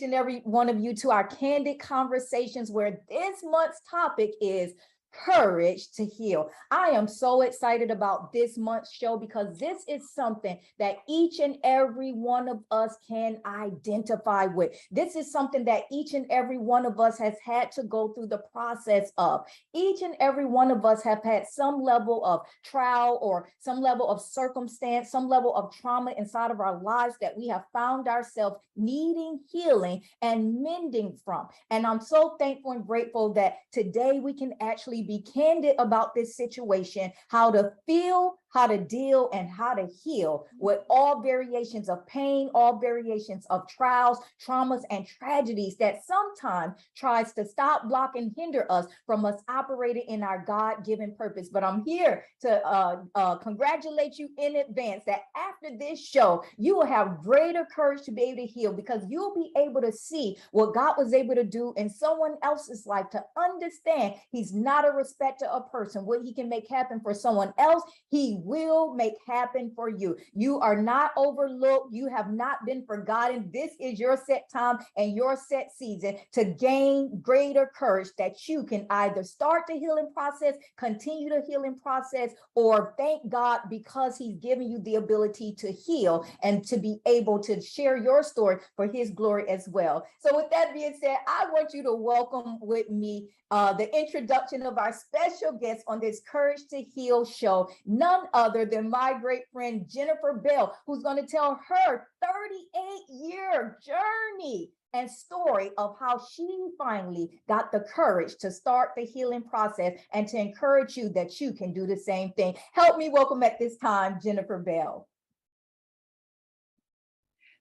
and every one of you to our Candid Conversations, where this month's topic is courage to heal. I am so excited about this month's show because this is something that each and every one of us can identify with. This is something that each and every one of us has had to go through the process of. Each and every one of us have had some level of trial or some level of circumstance, some level of trauma inside of our lives that we have found ourselves needing healing and mending from. And I'm so thankful and grateful that today we can actually be candid about this situation, how to feel, how to deal, and how to heal with all variations of pain, all variations of trials, traumas, and tragedies that sometimes tries to stop, block, and hinder us from us operating in our God-given purpose. But I'm here to congratulate you in advance that after this show, you will have greater courage to be able to heal, because you'll be able to see what God was able to do in someone else's life, to understand He's not a respecter of person. What He can make happen for someone else, He will make happen for you. You are not overlooked. You have not been forgotten. This is your set time and your set season to gain greater courage, that you can either start the healing process, continue the healing process, or thank God because He's given you the ability to heal and to be able to share your story for His glory as well. So with that being said, I want you to welcome with me the introduction of our special guest on this Courage to Heal show, none other than my great friend Jennifer Bell, who's going to tell her 38-year journey and story of how she finally got the courage to start the healing process, and to encourage you that you can do the same thing. Help me welcome at this time, Jennifer Bell.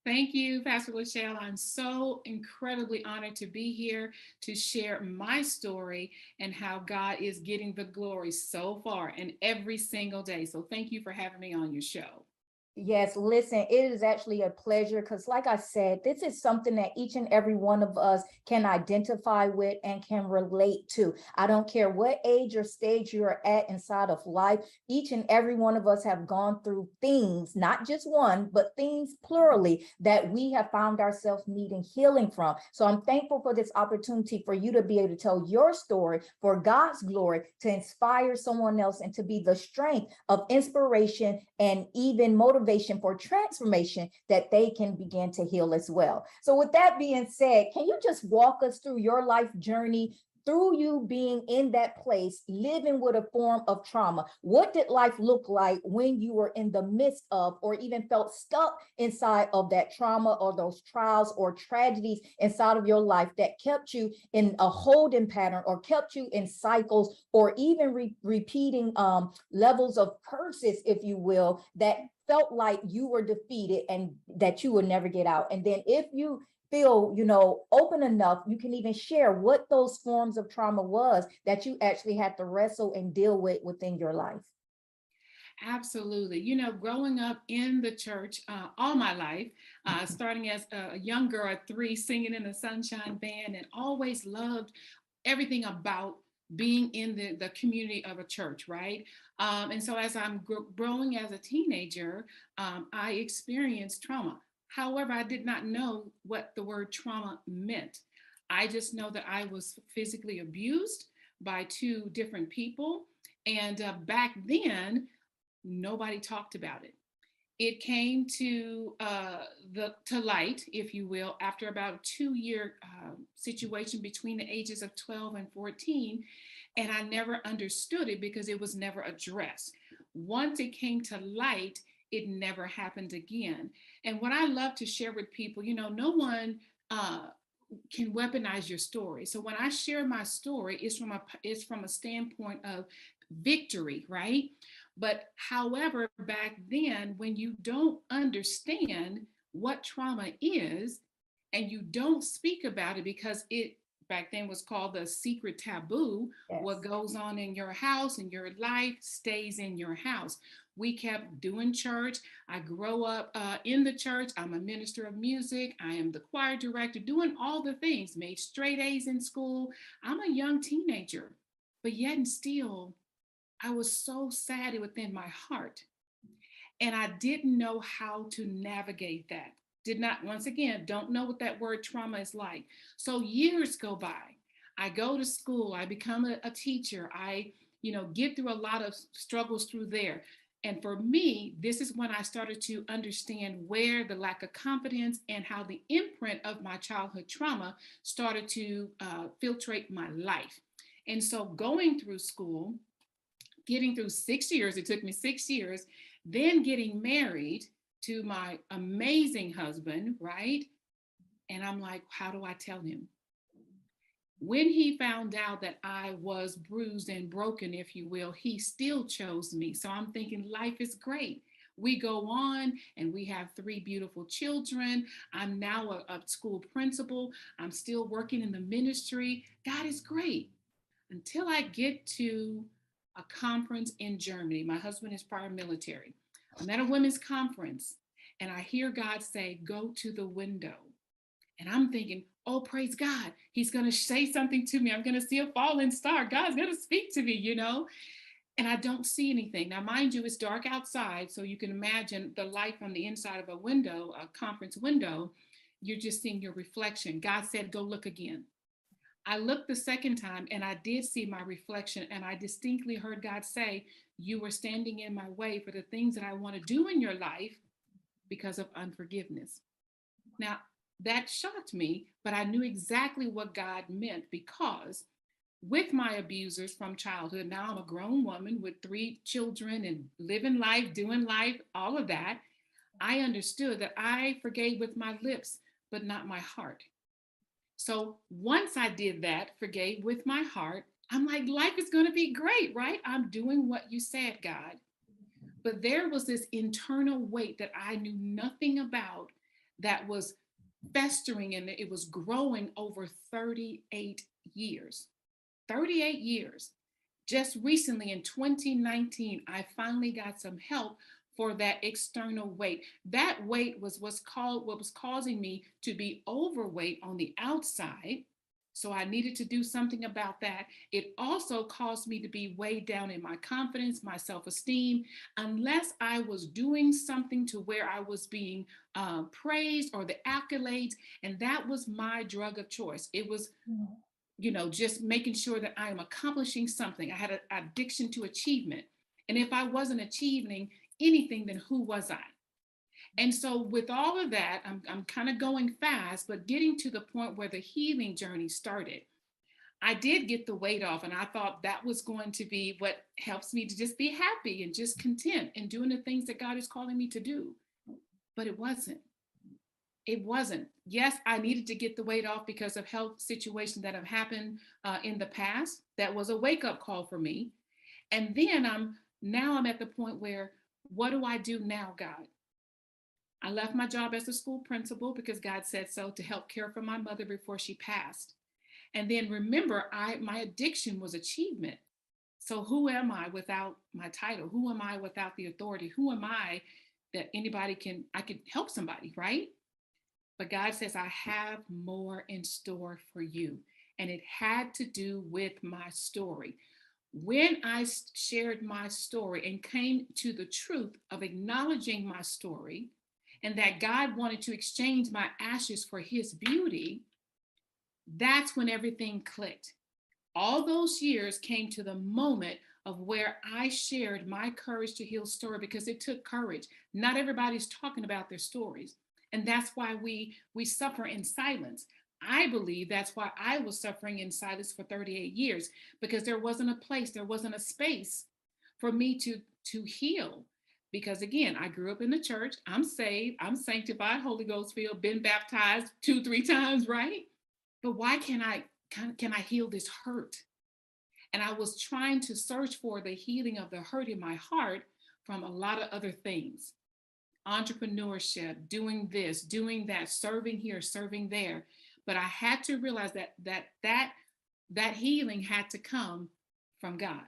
Thank you, Pastor Lachelle. I'm so incredibly honored to be here to share my story and how God is getting the glory so far and every single day. So thank you for having me on your show. Yes, listen, it is actually a pleasure because, like I said, this is something that each and every one of us can identify with and can relate to. I don't care what age or stage you are at inside of life. Each and every one of us have gone through things, not just one, but things plurally, that we have found ourselves needing healing from. So I'm thankful for this opportunity for you to be able to tell your story for God's glory, to inspire someone else, and to be the strength of inspiration and even motivation for transformation, that they can begin to heal as well. So with that being said, can you just walk us through your life journey, through you being in that place, living with a form of trauma? What did life look like when you were in the midst of, or even felt stuck inside of that trauma or those trials or tragedies inside of your life that kept you in a holding pattern, or kept you in cycles, or even repeating levels of curses, if you will, that felt like you were defeated and that you would never get out? And then if you feel, open enough, you can even share what those forms of trauma was that you actually had to wrestle and deal with within your life. Absolutely. Growing up in the church all my life, starting as a young girl at 3, singing in the Sunshine Band, and always loved everything about being in the community of a church, right? And so as I'm growing as a teenager, I experienced trauma. However, I did not know what the word trauma meant. I just know that I was physically abused by 2 different people. And back then, nobody talked about it. It came to light, if you will, after about a 2-year situation between the ages of 12 and 14, and I never understood it because it was never addressed. Once it came to light, it never happened again. And what I love to share with people, no one can weaponize your story. So when I share my story, it's from a standpoint of victory, right? But however, back then, when you don't understand what trauma is and you don't speak about it, because it back then was called the secret taboo, Yes. what goes on in your house and your life stays in your house. We kept doing church. I grew up in the church. I'm a minister of music. I am the choir director, doing all the things, made straight A's in school. I'm a young teenager, but yet and still, I was so sad within my heart. And I didn't know how to navigate that Did not, once again, don't know what that word trauma is like. So years go by. I go to school, I become a teacher. I, get through a lot of struggles through there. And for me, this is when I started to understand where the lack of confidence and how the imprint of my childhood trauma started to filtrate my life. And so going through school, getting through 6 years, it took me 6 years, then getting married to my amazing husband, right? And I'm like, how do I tell him? When he found out that I was bruised and broken, if you will, he still chose me. So I'm thinking life is great. We go on and we have three beautiful children. I'm now a school principal. I'm still working in the ministry. God is great until I get to a conference in Germany. My husband is prior military. I'm at a women's conference and I hear God say, go to the window. And I'm thinking, oh, praise God. He's going to say something to me. I'm going to see a falling star. God's going to speak to me. And I don't see anything. Now, mind you, it's dark outside. So you can imagine the light from the inside of a window, a conference window. You're just seeing your reflection. God said, go look again. I looked the second time and I did see my reflection. And I distinctly heard God say, you were standing in my way for the things that I want to do in your life because of unforgiveness. Now, that shocked me, but I knew exactly what God meant because with my abusers from childhood, now I'm a grown woman with three children and living life, doing life, all of that. I understood that I forgave with my lips, but not my heart. So once I did that, forgave with my heart, I'm like, life is going to be great, right? I'm doing what you said, God. But there was this internal weight that I knew nothing about that was festering and it was growing over 38 years. 38 years. Just recently in 2019, I finally got some help for that external weight. That weight was what was causing me to be overweight on the outside. So I needed to do something about that. It also caused me to be weighed down in my confidence, my self-esteem, unless I was doing something to where I was being praised or the accolades. And that was my drug of choice. It was just making sure that I am accomplishing something. I had an addiction to achievement. And if I wasn't achieving anything, then who was I? And so, with all of that, I'm kind of going fast, but getting to the point where the healing journey started. I did get the weight off, and I thought that was going to be what helps me to just be happy and just content and doing the things that God is calling me to do. But it wasn't. It wasn't. Yes, I needed to get the weight off because of health situations that have happened in the past. That was a wake up call for me. And then I'm at the point where, what do I do now, God? I left my job as a school principal because God said so to help care for my mother before she passed. And then remember, my addiction was achievement. So who am I without my title? Who am I without the authority? Who am I that I could help somebody, right? But God says, I have more in store for you. And it had to do with my story. When I shared my story and came to the truth of acknowledging my story and that God wanted to exchange my ashes for his beauty, that's when everything clicked. All those years came to the moment of where I shared my courage to heal story because it took courage. Not everybody's talking about their stories. And that's why we suffer in silence. I believe that's why I was suffering in silence for 38 years because there wasn't a place, there wasn't a space for me to heal. Because again, I grew up in the church. I'm saved. I'm sanctified, Holy Ghost filled, been baptized 2-3 times, right? But why can I heal this hurt? And I was trying to search for the healing of the hurt in my heart from a lot of other things. Entrepreneurship, doing this, doing that, serving here, serving there. But I had to realize that healing had to come from God.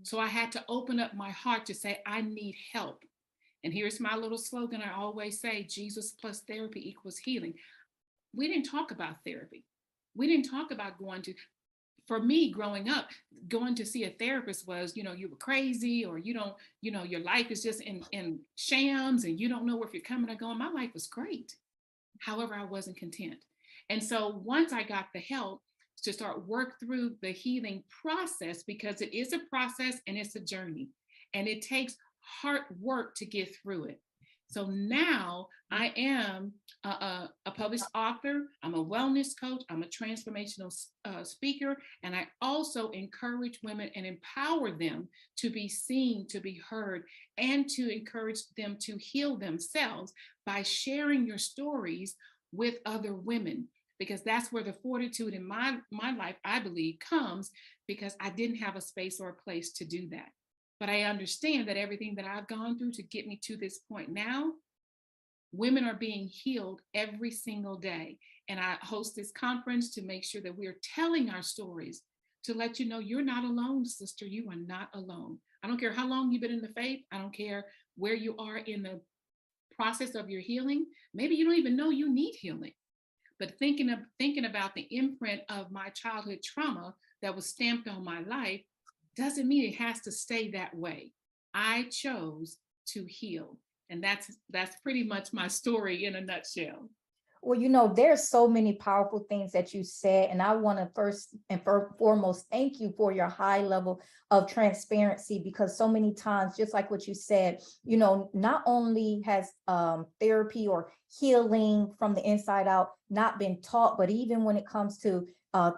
So I had to open up my heart to say, I need help. And here's my little slogan I always say, Jesus plus therapy equals healing. We didn't talk about therapy. We didn't talk about for me growing up, going to see a therapist was, you were crazy or you don't, your life is just in shams and you don't know if you're coming or going. My life was great. However, I wasn't content. And so once I got the help to start work through the healing process, because it is a process and it's a journey, and it takes hard work to get through it. So now I am a published author, I'm a wellness coach, I'm a transformational speaker, and I also encourage women and empower them to be seen, to be heard, and to encourage them to heal themselves by sharing your stories with other women, because that's where the fortitude in my life, I believe, comes, because I didn't have a space or a place to do that. But I understand that everything that I've gone through to get me to this point now, women are being healed every single day. And I host this conference to make sure that we're telling our stories, to let you know you're not alone, sister. You are not alone. I don't care how long you've been in the faith. I don't care where you are in the process of your healing. Maybe you don't even know you need healing. But thinking about the imprint of my childhood trauma that was stamped on my life doesn't mean it has to stay that way. I chose to heal. And that's pretty much my story in a nutshell. Well, you know, there's so many powerful things that you said, and I want to first and foremost thank you for your high level of transparency, because so many times, just like what you said, you know, not only has therapy or healing from the inside out not been taught, but even when it comes to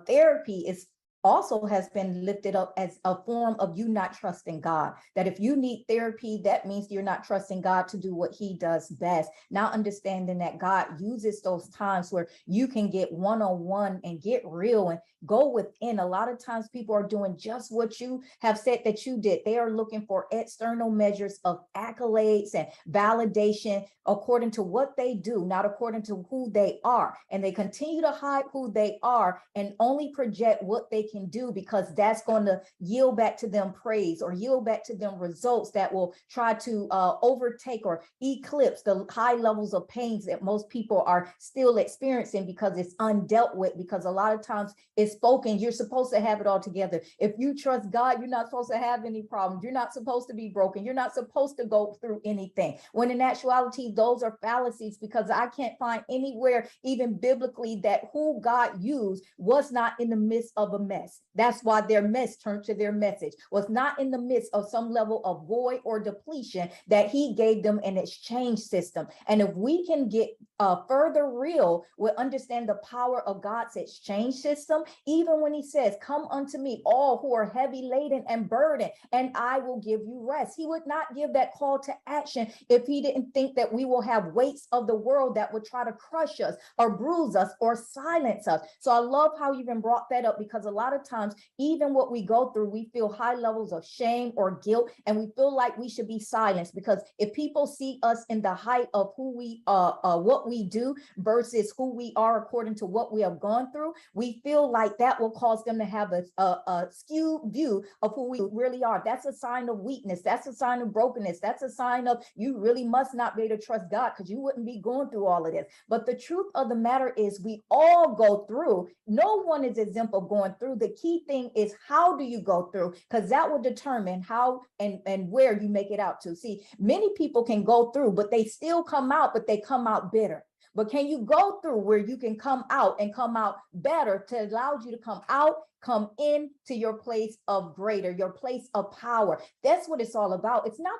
therapy, it's also has been lifted up as a form of you not trusting God. That if you need therapy, that means you're not trusting God to do what he does best. Now understanding that God uses those times where you can get one-on-one and get real and go within. A lot of times people are doing just what you have said that you did. They are looking for external measures of accolades and validation according to what they do, not according to who they are. And they continue to hide who they are and only project what they can do, because that's going to yield back to them praise or yield back to them results that will try to overtake or eclipse the high levels of pains that most people are still experiencing, because it's undealt with. Because a lot of times it's spoken, you're supposed to have it all together. If you trust God, you're not supposed to have any problems. You're not supposed to be broken. You're not supposed to go through anything. When in actuality, those are fallacies, because I can't find anywhere, even biblically, that who God used was not in the midst of a mess. That's why their mess turned to their message, was not in the midst of some level of void or depletion, that he gave them an exchange system. And if we can get further real, we'll understand the power of God's exchange system. Even when he says, come unto me, all who are heavy laden and burdened, and I will give you rest. He would not give that call to action if he didn't think that we will have weights of the world that would try to crush us or bruise us or silence us. So I love how you even brought that up, because a lot of times, even what we go through, we feel high levels of shame or guilt, and we feel like we should be silenced, because if people see us in the height of who we what we do versus who we are according to what we have gone through, we feel like that will cause them to have a skewed view of who we really are. That's a sign of weakness. That's a sign of brokenness. That's a sign of you really must not be able to trust God, because you wouldn't be going through all of this. But the truth of the matter is, we all go through. No one is exempt of going through. The key thing is, how do you go through? Because that will determine how and where you make it out to. See, many people can go through, but they still come out, but they come out bitter. But can you go through where you can come out and come out better, to allow you to come out, come in to your place of greater, your place of power? That's what it's all about. It's not